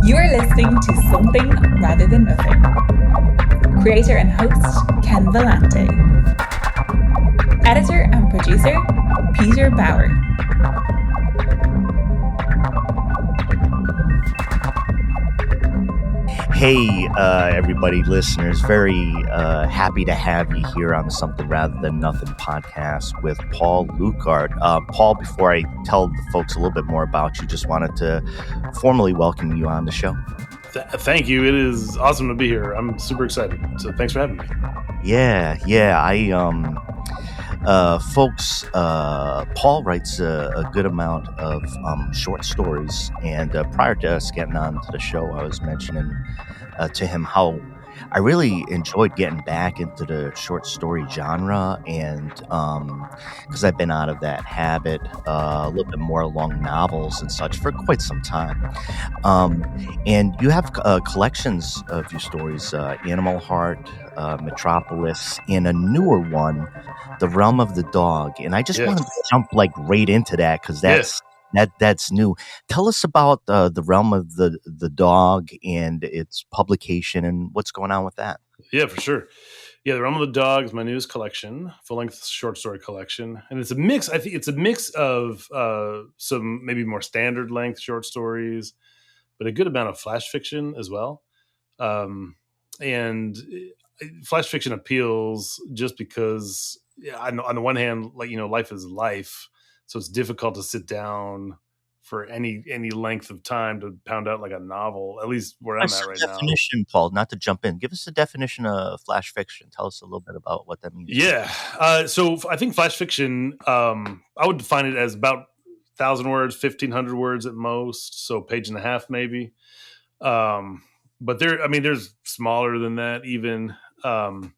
You are listening to Something Rather Than Nothing. Creator and host, Ken Vellante. Editor and producer, Peter Bauer. Hey, everybody, listeners. Very happy to have you here on the Something Rather Than Nothing podcast with Paul Luikart. Paul, before I tell the folks a little bit more about you, just wanted to formally welcome you on the show. Thank you. It is awesome to be here. I'm super excited. So thanks for having me. Yeah. Folks, Paul writes a good amount of short stories, and prior to us getting on to the show, I was mentioning to him how I really enjoyed getting back into the short story genre, and because I've been out of that habit a little bit more along novels and such for quite some time. And you have collections of your stories, Animal Heart, Metropolis, and a newer one, The Realm of the Dog. And I just wanted to jump right into that because that's new. Tell us about The Realm of the Dog and its publication and what's going on with that. Yeah, for sure. Yeah, The Realm of the Dog is my newest collection, full-length short story collection. And it's a mix. I think it's a mix of some maybe more standard length short stories, but a good amount of flash fiction as well. And flash fiction appeals just because on the one hand, life is life. So it's difficult to sit down for any length of time to pound out like a novel, at least where I'm at right now. Definition, Paul, not to jump in. Give us a definition of flash fiction. Tell us a little bit about what that means. Yeah. So I think flash fiction, I would define it as about 1,000 words, 1,500 words at most. So page and a half, maybe. But there's smaller than that even. And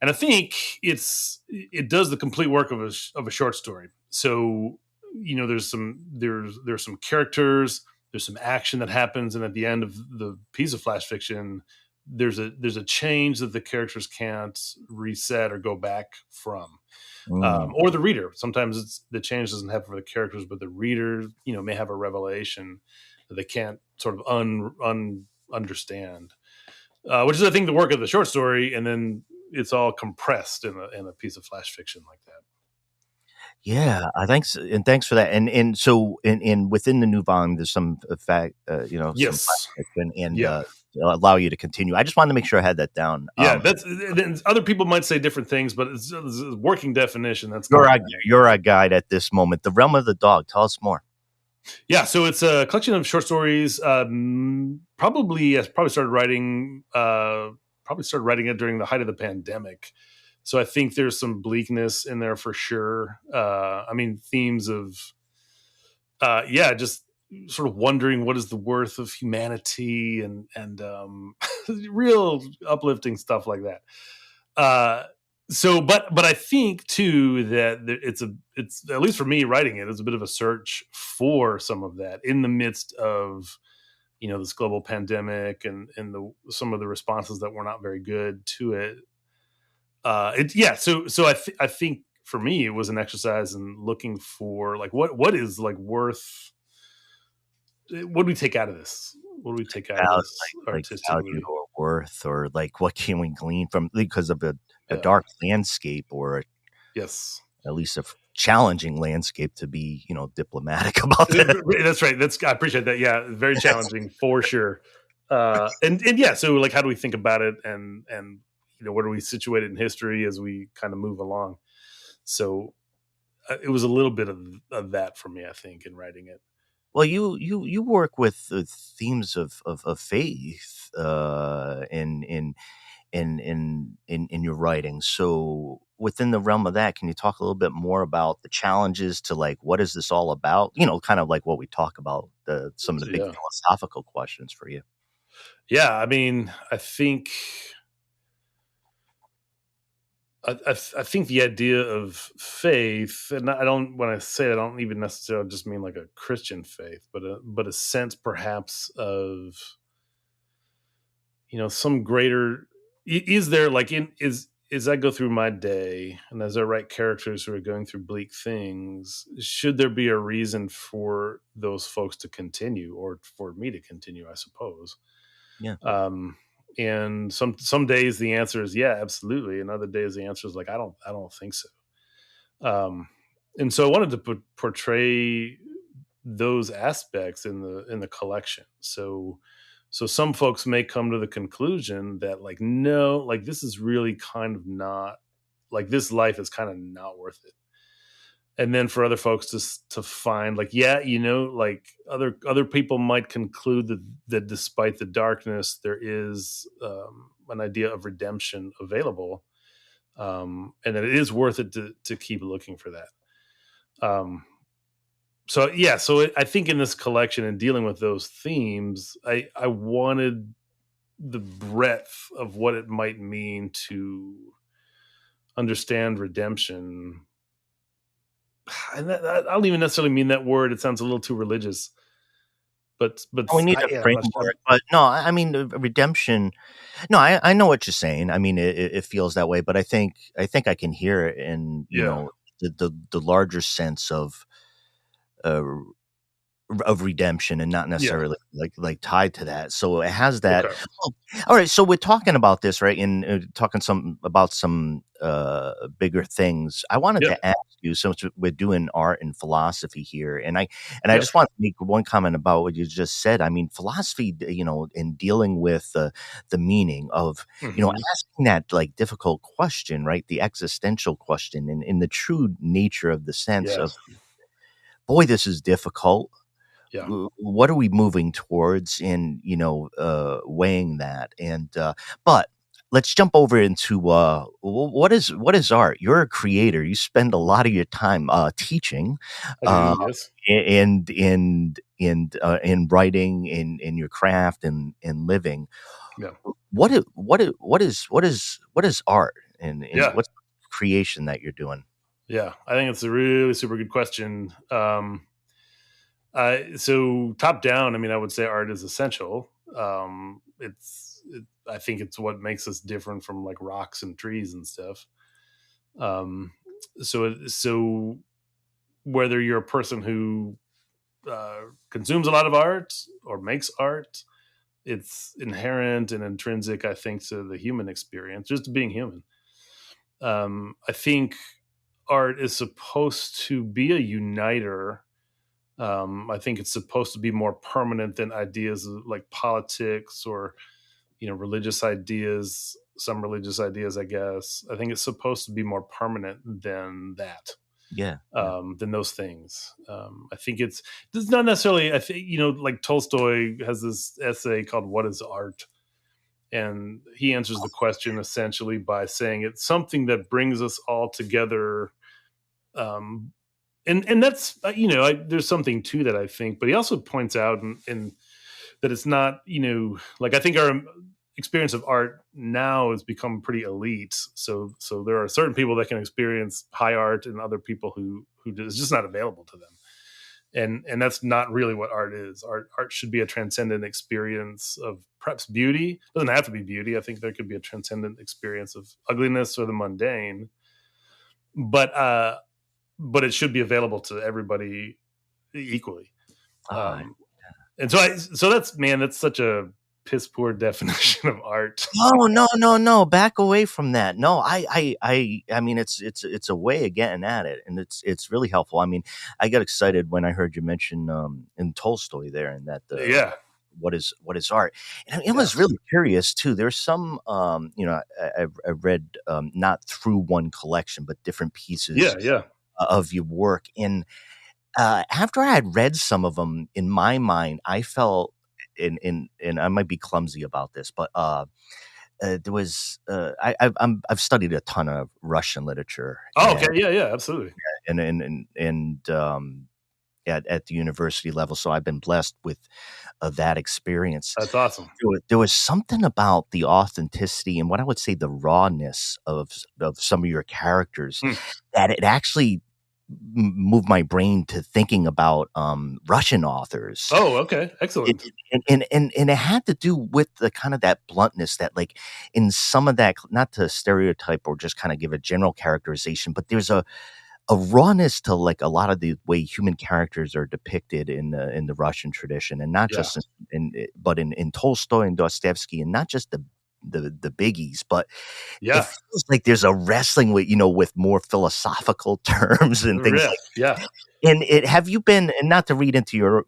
I think it does the complete work of a short story. So, there's some characters, there's some action that happens, and at the end of the piece of flash fiction, there's a change that the characters can't reset or go back from, or the reader. Sometimes the change doesn't happen for the characters, but the reader, may have a revelation that they can't sort of understand, which is, I think, the work of the short story, and then it's all compressed in a piece of flash fiction like that. Yeah, thanks for that. And so within the new volume, there's some fact, yes, some flash fiction, and allow you to continue. I just wanted to make sure I had that down. Yeah, other people might say different things, but it's a working definition. That's you're a guide at this moment. The Realm of the Dog. Tell us more. Yeah, so it's a collection of short stories. Probably started writing it during the height of the pandemic. So I think there's some bleakness in there for sure. Themes of, just sort of wondering what is the worth of humanity and real uplifting stuff like that. But I think too that it's at least for me writing it's a bit of a search for some of that in the midst of, this global pandemic and some of the responses that were not very good to it. So I think for me it was an exercise in looking for what is worth. What do we take out of this? What do we take out of this artistically? Value or worth, or what can we glean from because of a dark landscape, or yes, at least a challenging landscape, to be diplomatic about that. That's right. I appreciate that. Yeah, very challenging for sure. So how do we think about it, and where do we situate it in history as we kind of move along? So it was a little bit of that for me, I think, in writing it. Well, you work with the themes of faith in your writing. So within the realm of that, can you talk a little bit more about the challenges to what is this all about? Kind of like what we talk about, some of the big philosophical questions for you. Yeah, I think. I think the idea of faith, and when I say that, I don't even necessarily just mean like a Christian faith, but a sense perhaps of, some greater, is there as I go through my day and as I write characters who are going through bleak things, should there be a reason for those folks to continue, or for me to continue, I suppose. Yeah. Um, and some days the answer is yeah, absolutely, and other days the answer is like I don't think so. Um, and so I wanted to portray those aspects in the collection. So some folks may come to the conclusion that like no, like this is really kind of not, like this life is kind of not worth it. And then for other folks to find like yeah, like other people might conclude that despite the darkness there is an idea of redemption available, and that it is worth it to keep looking for that. So yeah, I think in this collection and dealing with those themes, I wanted the breadth of what it might mean to understand redemption. And I don't even necessarily mean that word; it sounds a little too religious. But We need a yeah, framework, but no, I mean redemption. No, I know what you're saying. I mean, it feels that way, but I think I can hear it in yeah, the larger sense uh, of redemption, and not yeah, necessarily like tied to that. So it has that. okay, Oh, all right. So we're talking about this, right? And talking about some bigger things. I wanted yep, to ask you, since we're doing art and philosophy here, and I yep, just want to make one comment about what you just said. I mean, philosophy, in dealing with the meaning of, hmm, asking that like difficult question, right? The existential question, and in the true nature of the sense of, yes, boy, this is difficult. yeah, What are we moving towards in, weighing that? And but let's jump over into what is art. You're a creator. You spend a lot of your time teaching, I do, uh yes, and in writing, in your craft, and in living. yeah, What is art, and yeah, what's the creation that you're doing? yeah. I think it's a really super good question. So top down, I mean, I would say art is essential. I think it's what makes us different from like rocks and trees and stuff. Um, so whether you're a person who consumes a lot of art or makes art, it's inherent and intrinsic, I think, to the human experience, just being human. I think art is supposed to be a uniter. I think it's supposed to be more permanent than ideas like politics or religious ideas. Some religious ideas, I guess. I think it's supposed to be more permanent than that, Yeah, yeah. than those things. I think it's not necessarily. I think like Tolstoy has this essay called "What is Art," and he answers the question essentially by saying it's something that brings us all together. Um, and that's there's something to that, I think, but he also points out in that it's not like I think our experience of art now has become pretty elite, so there are certain people that can experience high art and other people who it's just not available to them, and that's not really what art is. Art should be a transcendent experience of perhaps beauty. It doesn't have to be beauty. I think there could be a transcendent experience of ugliness or the mundane, but but it should be available to everybody equally. Ah, Um, and so that's, man, that's such a piss poor definition of art. no, no, no, no. Back away from that. No, I mean, it's a way of getting at it, and it's really helpful. I mean, I got excited when I heard you mention in Tolstoy there, and that the Yeah, what is art, and it was yes, really curious too. There's some, I've read, not through one collection, but different yeah, pieces yeah. of your work, and after I had read some of them, in my mind, I felt, and I might be clumsy about this, but there was I've studied a ton of Russian literature, Oh, okay, yeah, yeah, absolutely. and at the university level, so I've been blessed with that experience. That's awesome. There was something about the authenticity and what I would say the rawness of some of your characters Hmm. that it actually moved my brain to thinking about Russian authors. Oh, okay, excellent. And it had to do with the kind of that bluntness that, like, in some of that, not to stereotype or just kind of give a general characterization, but there's a rawness to, like, a lot of the way human characters are depicted in the Russian tradition, and not Yeah. just but in Tolstoy and Dostoevsky, and not just the biggies, but it Yeah, feels like there's a wrestling with, with more philosophical terms and things yeah, like. yeah. And have you been, and not to read into your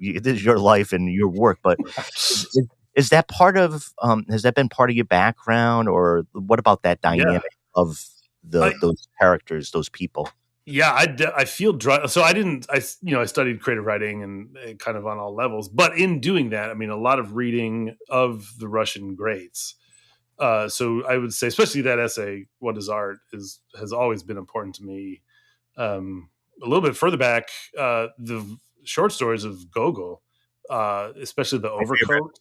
life and your work, but is that part of, has that been part of your background, or what about that dynamic of those characters, those people? Yeah, I feel dry. So I studied creative writing and kind of on all levels, but in doing that, I mean, a lot of reading of the Russian greats. So I would say, especially that essay, "What is Art," has always been important to me. A little bit further back, the short stories of Gogol, especially the Overcoat.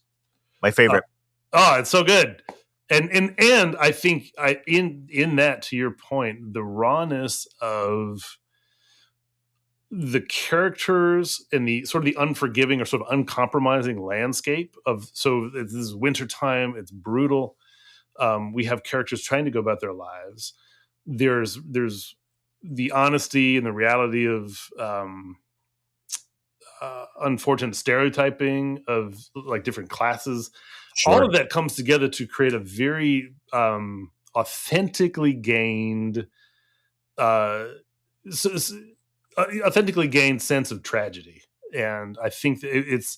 My favorite. Oh, it's so good. And I think in that, to your point, the rawness of the characters and the sort of the unforgiving or sort of uncompromising landscape of, so this is wintertime, it's brutal. We have characters trying to go about their lives. There's the honesty and the reality of unfortunate stereotyping of, like, different classes. Sure. All of that comes together to create a very authentically gained sense of tragedy. And I think that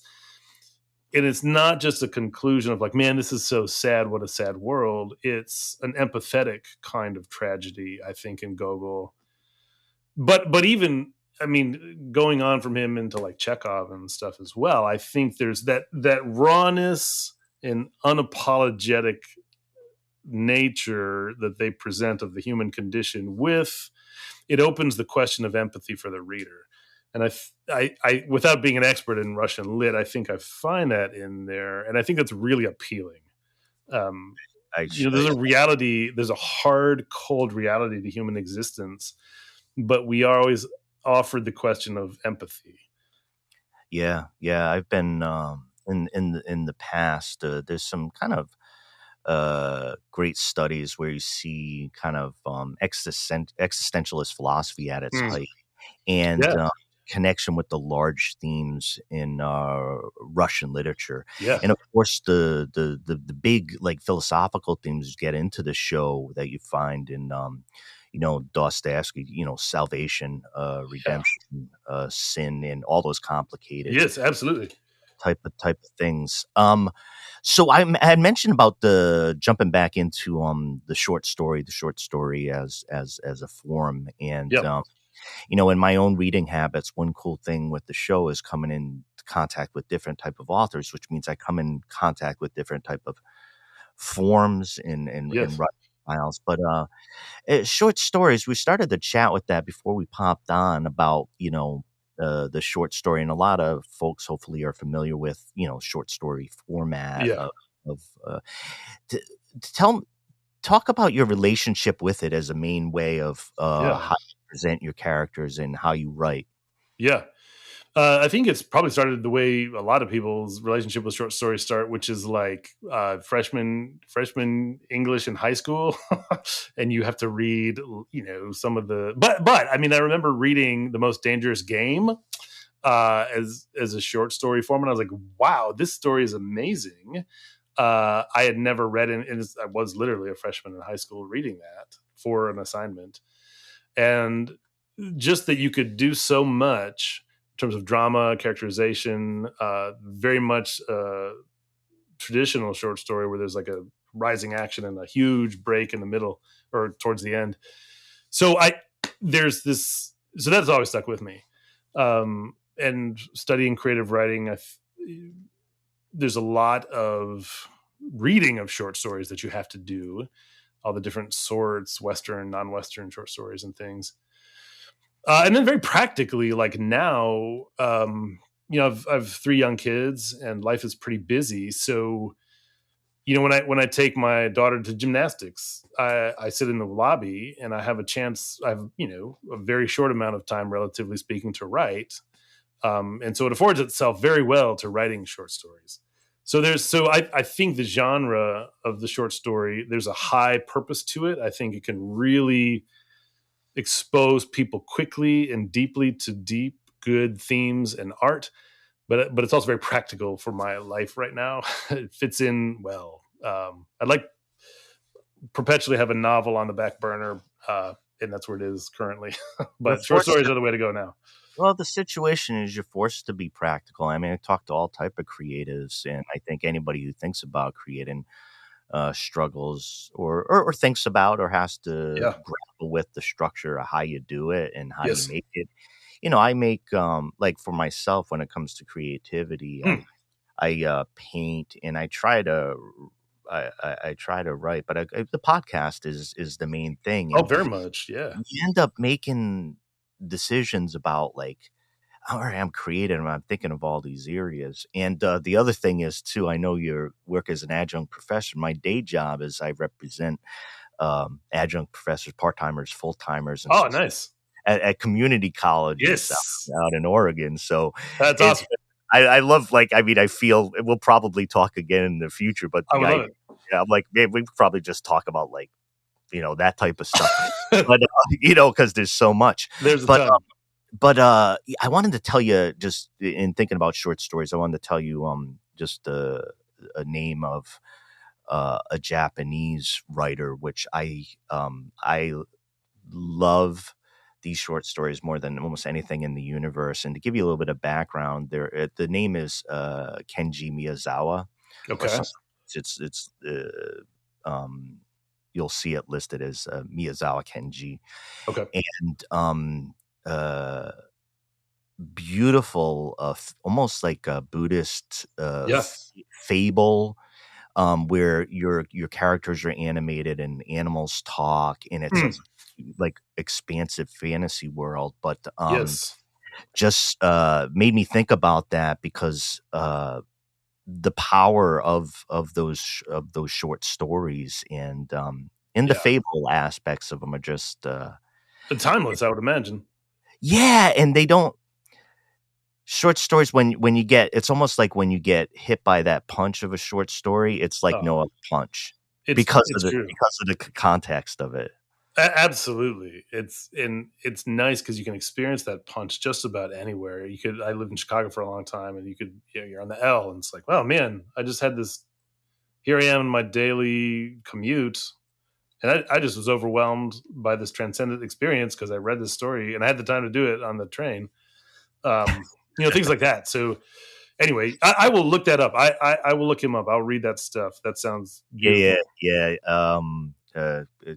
it's not just a conclusion of, like, man, this is so sad, what a sad world. It's an empathetic kind of tragedy, I think, in Gogol. But even, I mean, going on from him into, like, Chekhov and stuff as well, I think there's that rawness and unapologetic nature that they present of the human condition with. It opens the question of empathy for the reader. And I without being an expert in Russian lit, I think I find that in there, and I think that's really appealing. There's a reality, there's a hard, cold reality to human existence, but we are always offered the question of empathy. Yeah. I've been in the past. There's some kind of great studies where you see kind of existentialist philosophy at its height, and connection with the large themes in Russian literature. Yeah. And of course, the big, like, philosophical themes get into the show that you find in Dostoevsky, salvation, redemption, sin, and all those complicated, yes, absolutely, type of things. So I had mentioned about the jumping back into the short story as a form, and in my own reading habits, one cool thing with the show is coming in contact with different type of authors, which means I come in contact with different type of forms and writing styles. But short stories, we started the chat with that before we popped on about the short story, and a lot of folks hopefully are familiar with short story format talk about your relationship with it as a main way of how you present your characters and how you write. I think it's probably started the way a lot of people's relationship with short stories start, which is like freshman English in high school, and you have to read, some of the. But I mean, I remember reading The Most Dangerous Game as a short story form, and I was like, wow, this story is amazing. I had never read it, and I was literally a freshman in high school reading that for an assignment, and just that you could do so much in terms of drama, characterization, very much traditional short story where there's like a rising action and a huge break in the middle or towards the end. So that's always stuck with me. And studying creative writing, there's a lot of reading of short stories that you have to do, all the different sorts, Western, non-Western short stories and things. And then very practically, like now, I've 3 young kids and life is pretty busy. So, when I take my daughter to gymnastics, I sit in the lobby and I have a chance. I have a very short amount of time, relatively speaking, to write, and so it affords itself very well to writing short stories. I think the genre of the short story, there's a high purpose to it. I think it can really expose people quickly and deeply to deep, good themes and art. But it's also very practical for my life right now. It fits in well. I'd like perpetually have a novel on the back burner, and that's where it is currently. But short stories are the way to go now. Well, the situation is you're forced to be practical. I mean, I talk to all type of creatives, and I think anybody who thinks about creating struggles or thinks about or has to grapple with the structure of how you do it and how you make it. I make like for myself when it comes to creativity, I paint and I try to write, but the podcast is the main thing. And very much, yeah. You end up making decisions about like, all right, I'm creative and I'm thinking of all these areas. And the other thing is too, I know you work as an adjunct professor. My day job is I represent adjunct professors, part-timers, full-timers. And nice. At community colleges out in Oregon. So that's awesome. I love, like, I mean, I feel we'll probably talk again in the future, but I love it. Yeah, I'm like, maybe we could probably just talk about like, that type of stuff, but because there's so much. There's a ton. But I wanted to tell you, just in thinking about short stories, I wanted to tell you just a name of a Japanese writer, which I love these short stories more than almost anything in the universe. And to give you a little bit of background, the name is Kenji Miyazawa. Okay. It's you'll see it listed as Miyazawa Kenji. Okay. And beautiful, almost like a Buddhist fable, where your characters are animated and animals talk, and it's like expansive fantasy world. But just made me think about that because the power of those short stories and the fable aspects of them are just timeless, I would imagine. Yeah, and they don't. Short stories, when you get, it's almost like when you get hit by that punch of a short story, it's like no other punch because of the context of it. Absolutely, it's nice because you can experience that punch just about anywhere. I lived in Chicago for a long time, and you're on the L, and it's like, wow, man, I just had this. Here I am in my daily commute, and I just was overwhelmed by this transcendent experience because I read this story and I had the time to do it on the train. Things like that. So anyway, I will look that up. I will look him up. I'll read that stuff. That sounds beautiful. Yeah.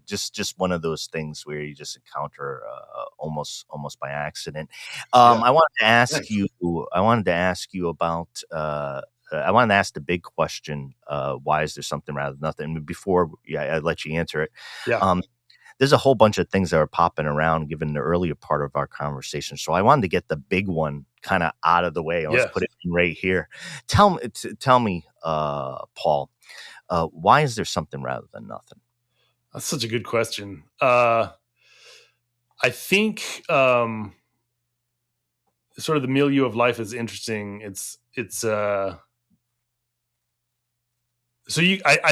Just one of those things where you just encounter almost by accident. I wanted to ask you about. I wanted to ask the big question: why is there something rather than nothing? Before I let you answer it, there's a whole bunch of things that are popping around given the earlier part of our conversation. So I wanted to get the big one kind of out of the way. Let's put it right here. Tell me, Paul, why is there something rather than nothing? That's such a good question. I think sort of the milieu of life is interesting. I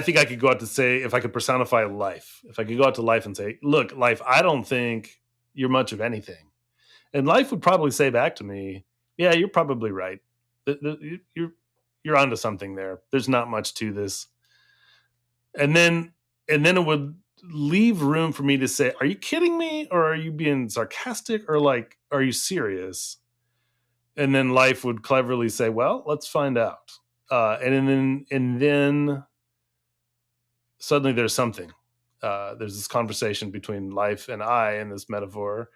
think I could go out to say, if I could personify life, if I could go out to life and say, look, life, I don't think you're much of anything. And life would probably say back to me, yeah, you're probably right. You're onto something there. There's not much to this. And then it would leave room for me to say, are you kidding me? Or are you being sarcastic? Or like, are you serious? And then life would cleverly say, well, let's find out. And then suddenly there's something. There's this conversation between life and I in this metaphor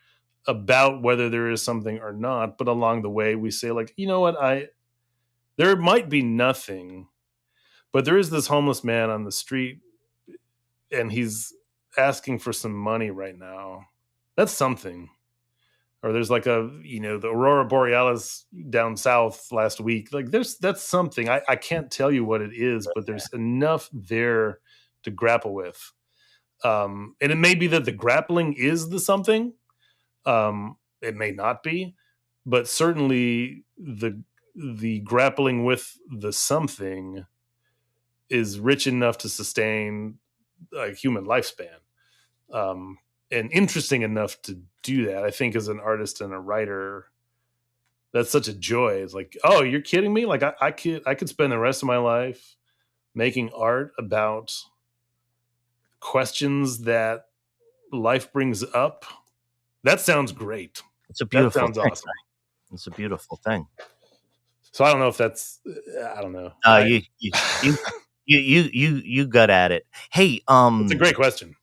about whether there is something or not. But along the way, we say, like, you know what? There might be nothing, but there is this homeless man on the street, and he's asking for some money right now. That's something. or there's like the Aurora Borealis down south last week. Like that's something. I can't tell you what it is, but there's enough there to grapple with. And it may be that the grappling is the something. It may not be, but certainly the grappling with the something is rich enough to sustain a human lifespan. And interesting enough to do that. I think as an artist and a writer, that's such a joy. It's like, oh, you're kidding me? Like I could spend the rest of my life making art about questions that life brings up. That sounds great. It's a beautiful That sounds thing. awesome. It's a beautiful thing. So I don't know if that's, I don't know. You got at it. Hey, it's a great question.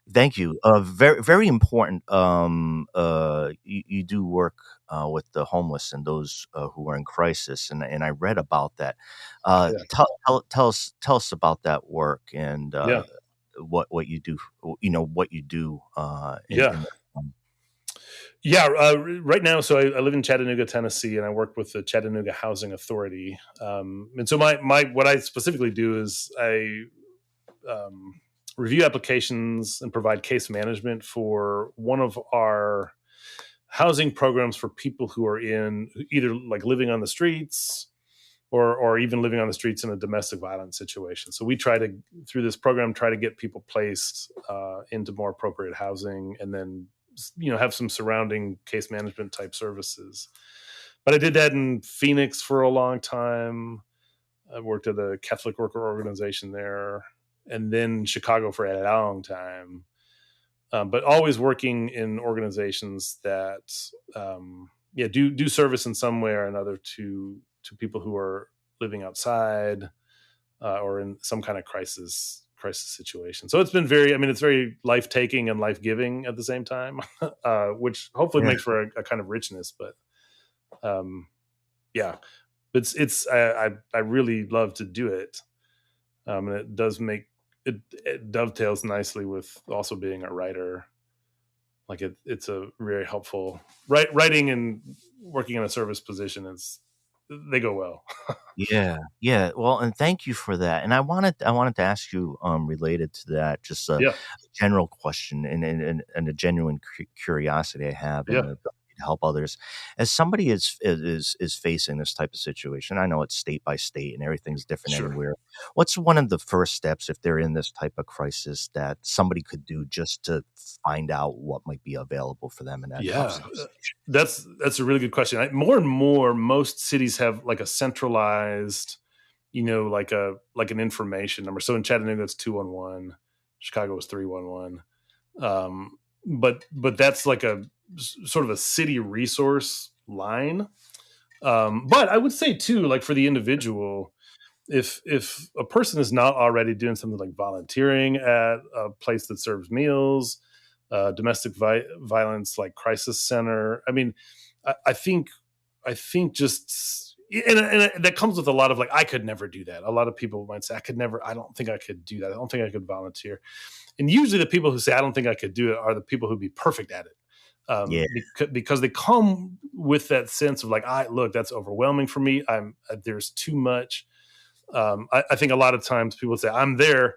Thank you. Very, very important. You do work with the homeless and those who are in crisis, and I read about that. Tell us about that work and what you do. What you do. Right now, so I live in Chattanooga, Tennessee, and I work with the Chattanooga Housing Authority. And so my what I specifically do is I review applications and provide case management for one of our housing programs for people who are in either like living on the streets or even living on the streets in a domestic violence situation. So we try to, through this program, try to get people placed into more appropriate housing, and then have some surrounding case management type services. But I did that in Phoenix for a long time. I worked at a Catholic worker organization there, and then Chicago for a long time. But always working in organizations that do service in some way or another to people who are living outside or in some kind of crisis situation. So it's been it's very life-taking and life-giving at the same time, which hopefully makes for a kind of richness. But I really love to do it. And it does make it dovetails nicely with also being a writer. Like it's a very helpful writing and working in a service position they go well. Yeah. Well, and thank you for that. And I wanted to ask you, related to that, just a general question and a genuine curiosity I have, and the ability to help others. As somebody is facing this type of situation, I know it's state by state and everything's different everywhere. What's one of the first steps if they're in this type of crisis that somebody could do just to find out what might be available for them in that situation? That's a really good question. More and more, most cities have like a centralized, like an information number. So in Chattanooga, it's 211. Chicago is 311. But that's like a sort of a city resource line. But I would say too, like for the individual, if a person is not already doing something like volunteering at a place that serves meals, domestic violence like crisis center. I mean, I think just and that comes with a lot of like, I could never do that. A lot of people might say, I don't think I could do that. I don't think I could volunteer. And usually the people who say, I don't think I could do it are the people who'd be perfect at it. Because they come with that sense of like, look, that's overwhelming for me. There's too much. I think a lot of times people say I'm there,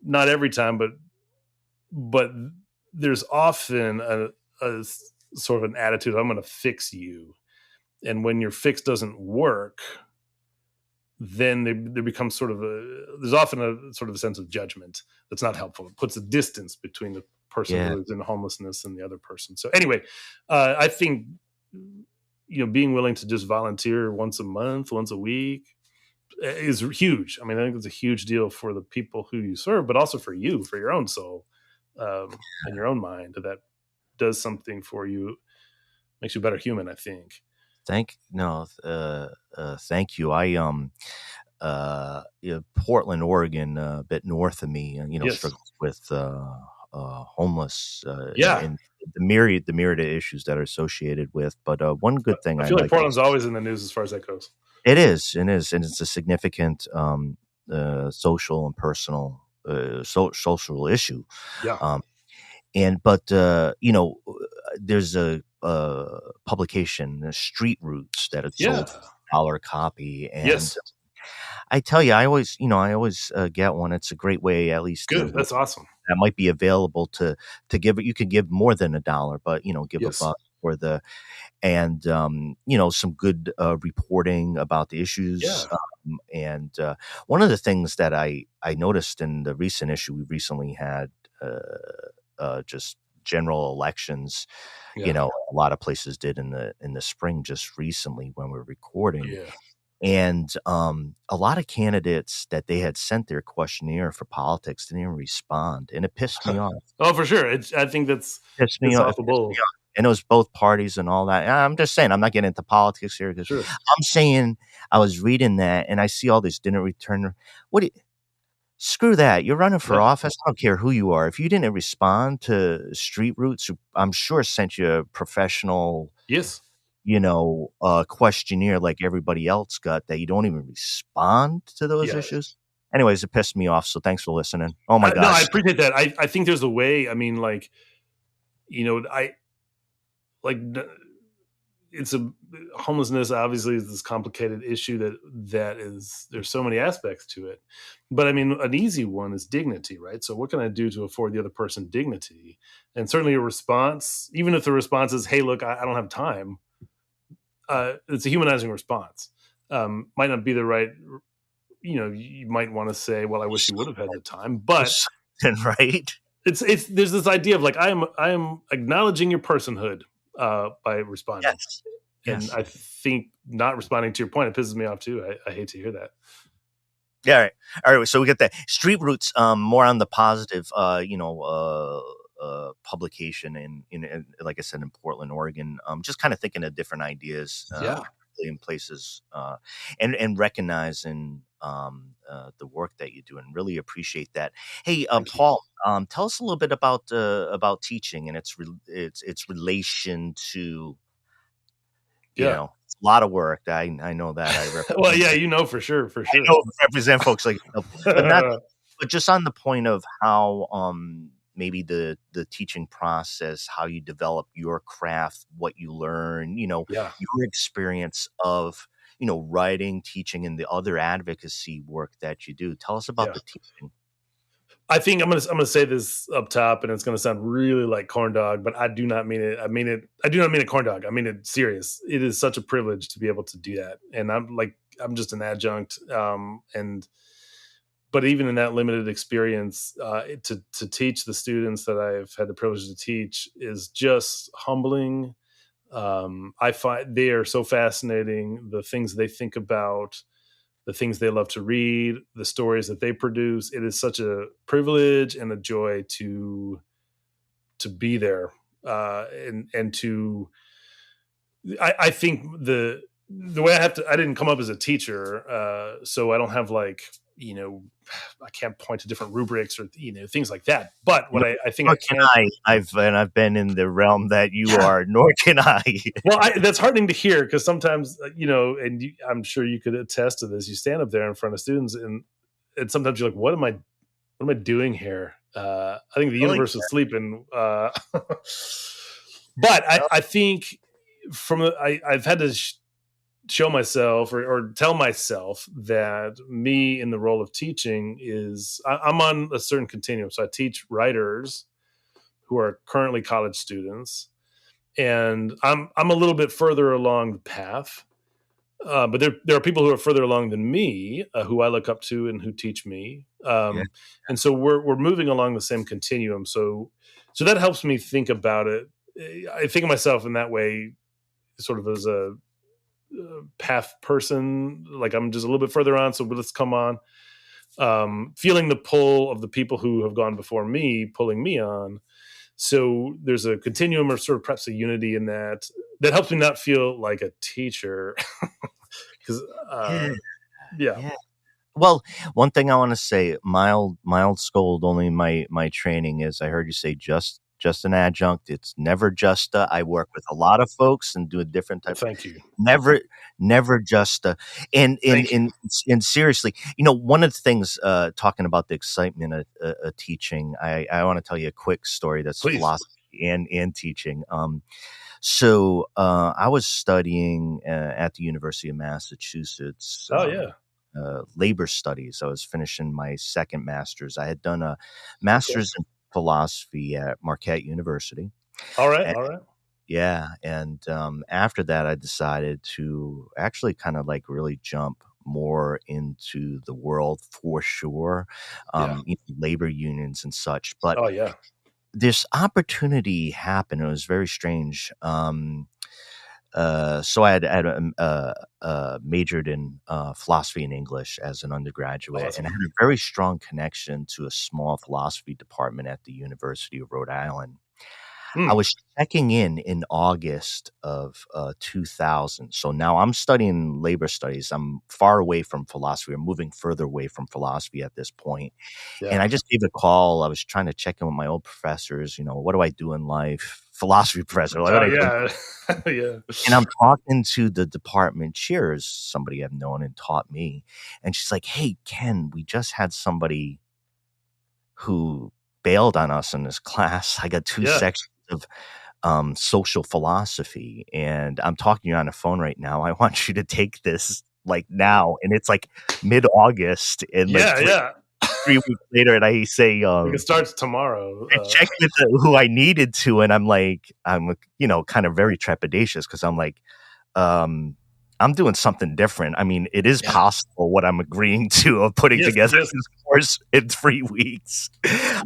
not every time, but there's often a sort of an attitude, I'm going to fix you. And when your fix doesn't work, then there becomes there's often a sort of a sense of judgment that's not helpful. It puts a distance between the person who is in homelessness and the other person. So anyway, I think, being willing to just volunteer once a month, once a week is huge. I mean, I think it's a huge deal for the people who you serve, but also for you, for your own soul and your own mind. That does something for you, makes you a better human, I think. Thank you. Portland, Oregon, a bit north of me, struggles with homeless, and the myriad of issues that are associated with. But one good thing I feel like Portland's always in the news as far as that goes. It is, and it's a significant social and personal social issue. Yeah. But there's a publication, Street Roots, that had Yeah. sold for $1 a copy. And Yes. I tell you, I always get one. It's a great way, at least Good. That's awesome. that might be available to give it. You could give more than $1, but give Yes. $1 for the, and some good reporting about the issues. Yeah. And one of the things that I noticed in the recent issue, we recently had just general elections. Yeah. A lot of places did in the spring just recently when we're recording. Yeah. And a lot of candidates that they had sent their questionnaire for politics didn't even respond, and it pissed me off. Oh, for sure. I think that's Pissed me off. And it was both parties and all that. And I'm just saying, I'm not getting into politics here. Sure. I'm saying, I was reading that and I see all this didn't return. Screw that. You're running for office. I don't care who you are. If you didn't respond to Street Roots, who I'm sure sent you a professional, yes, questionnaire like everybody else got, that you don't even respond to those issues. Anyways, it pissed me off. So thanks for listening. Oh my gosh. No, I appreciate that. I think there's a way. I mean, it's homelessness obviously is this complicated issue that is, there's so many aspects to it, but I mean, an easy one is dignity, right? So what can I do to afford the other person dignity? And certainly a response, even if the response is, hey, look, I don't have time. It's a humanizing response. Might not be the right, you might want to say, well, I wish you would have had the time, but right. It's there's this idea of like, I am acknowledging your personhood by responding. Yes. And I think not responding to your point, it pisses me off too. I hate to hear that. Yeah. All right. So we get that Street Roots, more on the positive, publication in, like I said, in Portland, Oregon. Just kind of thinking of different ideas, in places, and recognizing the work that you do, and really appreciate that. Hey, Paul, tell us a little bit about teaching and its relation to, a lot of work. I know that I represent. Well, yeah, for sure. I know represent folks like, but just on the point of how maybe the teaching process, how you develop your craft, what you learn, your experience of writing, teaching, and the other advocacy work that you do. Tell us about the teaching. I think I'm gonna say this up top, and it's gonna sound really like corn dog, but I do not mean it. I do not mean it corn dog. I mean it serious. It is such a privilege to be able to do that, and I'm just an adjunct, but even in that limited experience, to teach the students that I've had the privilege to teach is just humbling. I find they are so fascinating. The things they think about, the things they love to read, the stories that they produce. It is such a privilege and a joy to be there. And to, I think the way I didn't come up as a teacher. So I don't have I can't point to different rubrics or, things like that. But what I think I've been in the realm that you are, nor can I. Well, that's heartening to hear, because sometimes, and I'm sure you could attest to this. You stand up there in front of students and sometimes you're like, what am I doing here? I think the universe is sleeping. But I think I've had to show myself or tell myself that me in the role of teaching is I'm on a certain continuum. So I teach writers who are currently college students, and I'm a little bit further along the path. But there are people who are further along than me, who I look up to and who teach me. And so we're moving along the same continuum. So that helps me think about it. I think of myself in that way, sort of as a path person, like I'm just a little bit further on, so let's come on, feeling the pull of the people who have gone before me pulling me on. So there's a continuum, or sort of perhaps a unity in that helps me not feel like a teacher. Because well, one thing I want to say, mild scold, only my training is, I heard you say just an adjunct. It's never just I work with a lot of folks and do a different type. Thank you. Never just and seriously, one of the things, talking about the excitement of teaching, I want to tell you a quick story that's Please. philosophy and teaching. So I was studying at the University of Massachusetts. Oh yeah. Labor studies. I was finishing my second master's. I had done a Okay. master's in philosophy at Marquette University. All right. And- All right. yeah, and after that, I decided to actually kind of like really jump more into the world for sure, labor unions and such. But Oh yeah. this opportunity happened. It was very strange. So I had majored in philosophy and English as an undergraduate, Awesome. and I had a very strong connection to a small philosophy department at the University of Rhode Island. I was checking in August of 2000. So now I'm studying labor studies. I'm far away from philosophy. I'm moving further away from philosophy at this point. Yeah. And I just gave a call. I was trying to check in with my old professors. What do I do in life? Philosophy professor. Like, what do I do? Yeah. And I'm talking to the department chair, somebody I've known and taught me. And she's like, hey, Ken, we just had somebody who bailed on us in this class. I got two sections of social philosophy, and I'm talking to you on the phone right now. I want you to take this like now. And it's like mid-August, and like 3 weeks later, and I say, it starts tomorrow. I checked with who I needed to, and I'm kind of very trepidatious because I'm like, I'm doing something different. I mean, it is possible what I'm agreeing to of putting together this course in 3 weeks.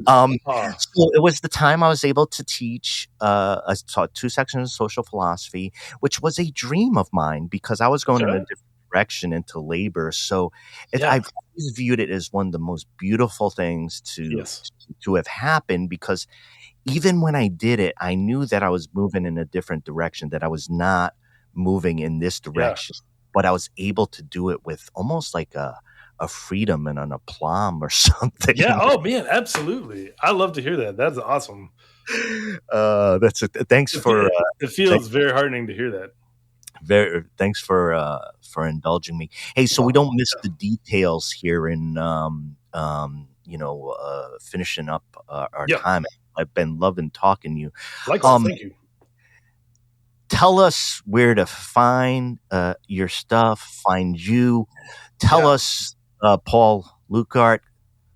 So it was the time I was able to teach. I taught 2 sections of social philosophy, which was a dream of mine because I was going in a different direction into labor. So I've always viewed it as one of the most beautiful things to have happened, because even when I did it, I knew that I was moving in a different direction, that I was not moving in this direction, but I was able to do it with almost like a freedom and an aplomb or something. Yeah. Oh man, absolutely. I love to hear that. That's awesome. That's it. Thanks for. It feels very heartening to hear that. Thanks for indulging me. Hey, so we don't miss the details here in finishing up our time. I've been loving talking to you. Likewise, thank you. Tell us where to find your stuff, find you. Tell us, Paul Luikart,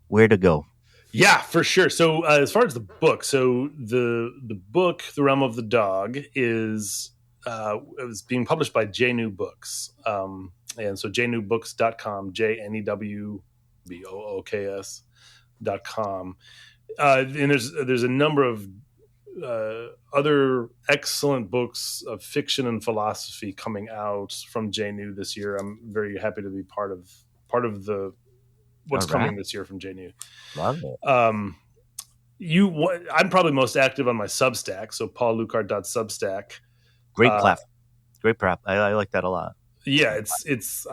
where to go. Yeah, for sure. So as far as the book, the book, The Realm of the Dog, is it was being published by JNew Books. And so jnewbooks.com, JNEWBOOKS.com. And there's a number of other excellent books of fiction and philosophy coming out from JNew this year. I'm very happy to be part of what's coming this year from JNew. Love it. I'm probably most active on my Substack, so paulluikart.substack. Great platform. Great prep. I like that a lot. Yeah, it's as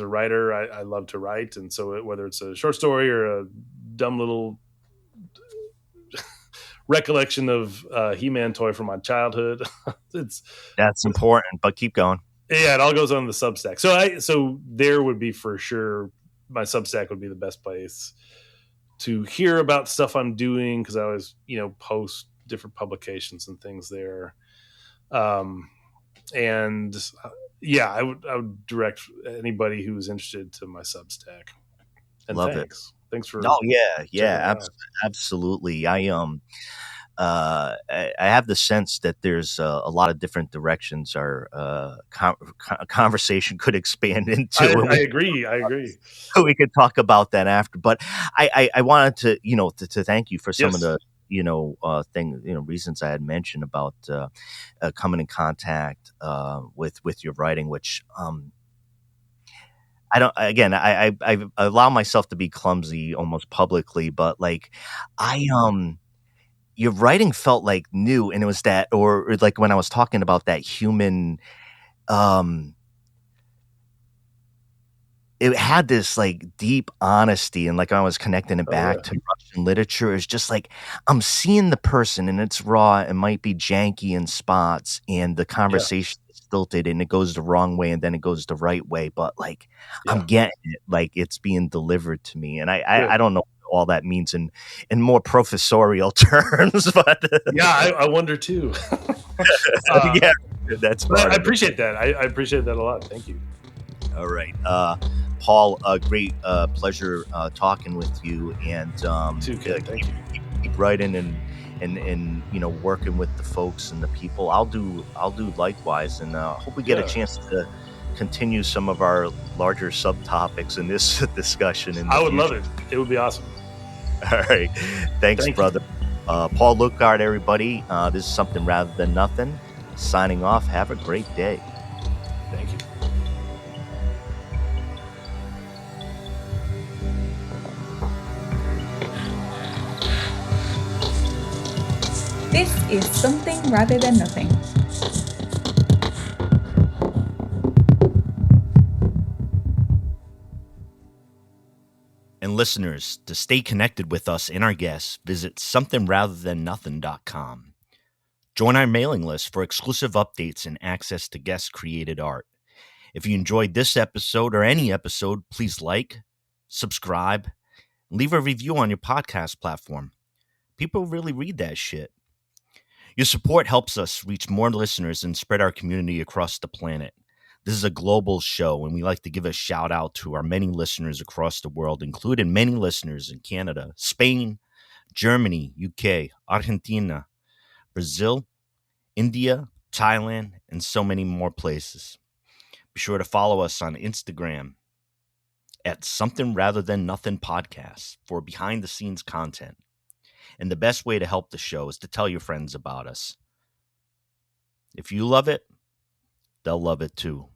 a writer, I love to write, and so whether it's a short story or a dumb little recollection of He-Man toy from my childhood, that's important. But keep going. Yeah, it all goes on the Substack. So there would be for sure my Substack would be the best place to hear about stuff I'm doing, because I always post different publications and things there. I would direct anybody who's interested to my Substack. And love thanks. it. Thanks for. Oh yeah, absolutely. I have the sense that there's a lot of different directions our conversation could expand into. I agree. We could talk about that after, but I wanted to thank you for some of the reasons I had mentioned about coming in contact with your writing, which I allow myself to be clumsy almost publicly, but like your writing felt like new, and it was that, or like when I was talking about that human, it had this like deep honesty, and like I was connecting it back to Russian literature. It's just like I'm seeing the person, and it's raw. It might be janky in spots, and the conversation is stilted, and it goes the wrong way, and then it goes the right way. But like I'm getting it, like it's being delivered to me, and I don't know all that means in more professorial terms. But yeah, I wonder too. yeah, that's I appreciate that. I appreciate that a lot. Thank you. All right, Paul, great pleasure talking with you, and Thank you. Keep writing and working with the folks and the people. I'll do likewise, and hope we get a chance to continue some of our larger subtopics in this discussion. I would love it. It would be awesome. All right, thanks, brother. Paul Luikart, everybody. This is Something Rather Than Nothing. Signing off. Have a great day. Thank you. This is Something Rather Than Nothing. And listeners, to stay connected with us and our guests, visit somethingratherthannothing.com. Join our mailing list for exclusive updates and access to guest-created art. If you enjoyed this episode or any episode, please like, subscribe, and leave a review on your podcast platform. People really read that shit. Your support helps us reach more listeners and spread our community across the planet. This is a global show, and we like to give a shout out to our many listeners across the world, including many listeners in Canada, Spain, Germany, UK, Argentina, Brazil, India, Thailand, and so many more places. Be sure to follow us on Instagram at Something Rather Than Nothing Podcast for behind-the-scenes content. And the best way to help the show is to tell your friends about us. If you love it, they'll love it too.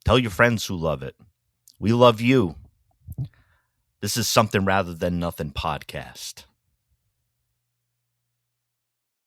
Tell your friends who love it. We love you. This is Something Rather Than Nothing Podcast.